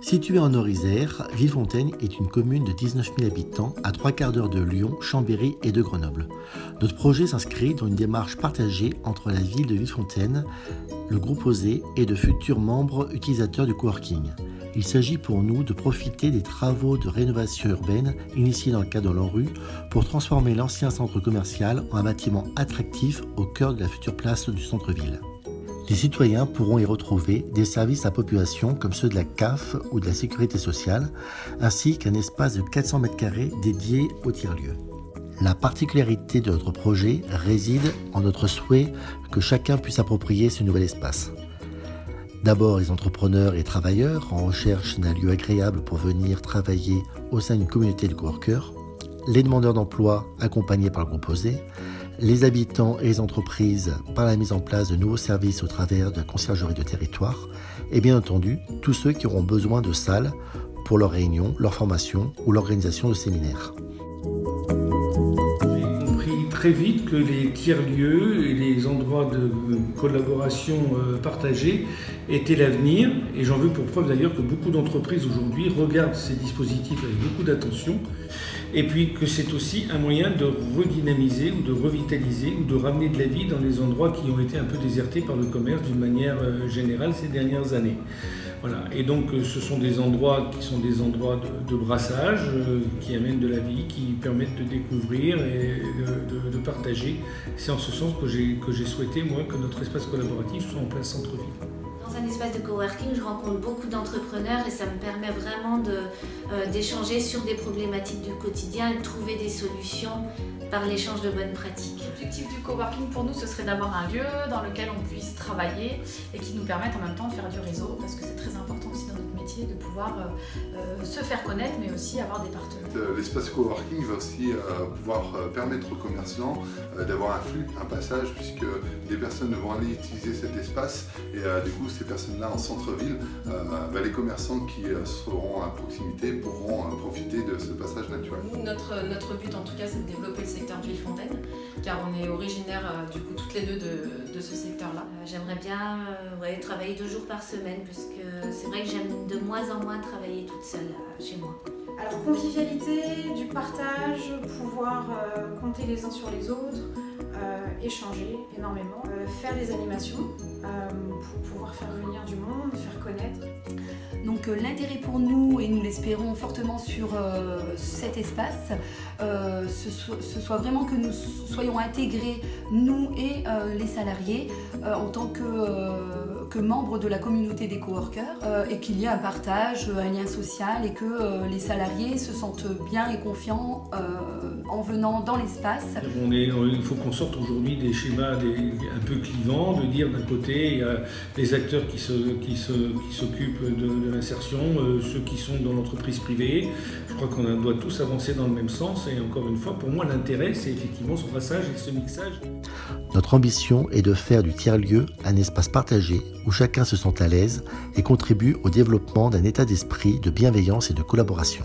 Située en Nord-Isère, Villefontaine est une commune de 19 000 habitants à 3/4 d'heure de Lyon, Chambéry et de Grenoble. Notre projet s'inscrit dans une démarche partagée entre la ville de Villefontaine, le groupe OSE et de futurs membres utilisateurs du coworking. Il s'agit pour nous de profiter des travaux de rénovation urbaine initiés dans le cadre de l'ANRU pour transformer l'ancien centre commercial en un bâtiment attractif au cœur de la future place du centre-ville. Les citoyens pourront y retrouver des services à la population comme ceux de la CAF ou de la sécurité sociale, ainsi qu'un espace de 400 m² dédié au tiers-lieu. La particularité de notre projet réside en notre souhait que chacun puisse approprier ce nouvel espace. D'abord, les entrepreneurs et travailleurs en recherche d'un lieu agréable pour venir travailler au sein d'une communauté de coworkers, les demandeurs d'emploi accompagnés par le groupe OSE, les habitants et les entreprises par la mise en place de nouveaux services au travers de la conciergerie de territoire et bien entendu tous ceux qui auront besoin de salles pour leurs réunions, leurs formations ou l'organisation de séminaires. J'ai compris très vite que les tiers-lieux et les endroits de collaboration partagés étaient l'avenir et j'en veux pour preuve d'ailleurs que beaucoup d'entreprises aujourd'hui regardent ces dispositifs avec beaucoup d'attention. Et puis que c'est aussi un moyen de redynamiser ou de revitaliser ou de ramener de la vie dans les endroits qui ont été un peu désertés par le commerce d'une manière générale ces dernières années. Voilà. Et donc ce sont des endroits qui sont des endroits de brassage, qui amènent de la vie, qui permettent de découvrir et de partager. C'est en ce sens que j'ai souhaité, moi, que notre espace collaboratif soit en plein centre-ville. Dans un espace de coworking, je rencontre beaucoup d'entrepreneurs et ça me permet vraiment d'échanger sur des problématiques du quotidien et de trouver des solutions par l'échange de bonnes pratiques. L'objectif du coworking pour nous, ce serait d'avoir un lieu dans lequel on puisse travailler et qui nous permette en même temps de faire du réseau, parce que c'est très important aussi dans notre métier de pouvoir se faire connaître, mais aussi avoir des partenaires. L'espace coworking va aussi pouvoir permettre aux commerçants d'avoir un flux, un passage, puisque des personnes vont aller utiliser cet espace et du coup ces personnes-là en centre-ville, les commerçants qui seront à proximité pourront profiter de ce passage naturel. Notre but en tout cas, c'est de développer le secteur de Villefontaine, car on est originaire du coup toutes les deux de ce secteur-là. J'aimerais bien travailler 2 jours par semaine, puisque c'est vrai que j'aime de moins en moins travailler toute seule chez moi. Alors convivialité, du partage, pouvoir compter les uns sur les autres, échanger énormément, faire des animations pour pouvoir faire venir du monde, faire connaître. Donc l'intérêt pour nous, et nous l'espérons fortement sur cet espace, ce soit vraiment que nous soyons intégrés, nous et les salariés, en tant que membres de la communauté des coworkers, et qu'il y ait un partage, un lien social, et que les salariés se sentent bien et confiants en venant dans l'espace. Il faut qu'on sorte aujourd'hui des schémas un peu clivants, de dire d'un côté il y a les acteurs qui s'occupent de l'insertion, ceux qui sont dans l'entreprise privée. Je crois qu'on doit tous avancer dans le même sens et encore une fois, pour moi l'intérêt c'est effectivement ce brassage et ce mixage. Notre ambition est de faire du tiers-lieu un espace partagé où chacun se sent à l'aise et contribue au développement d'un état d'esprit de bienveillance et de collaboration.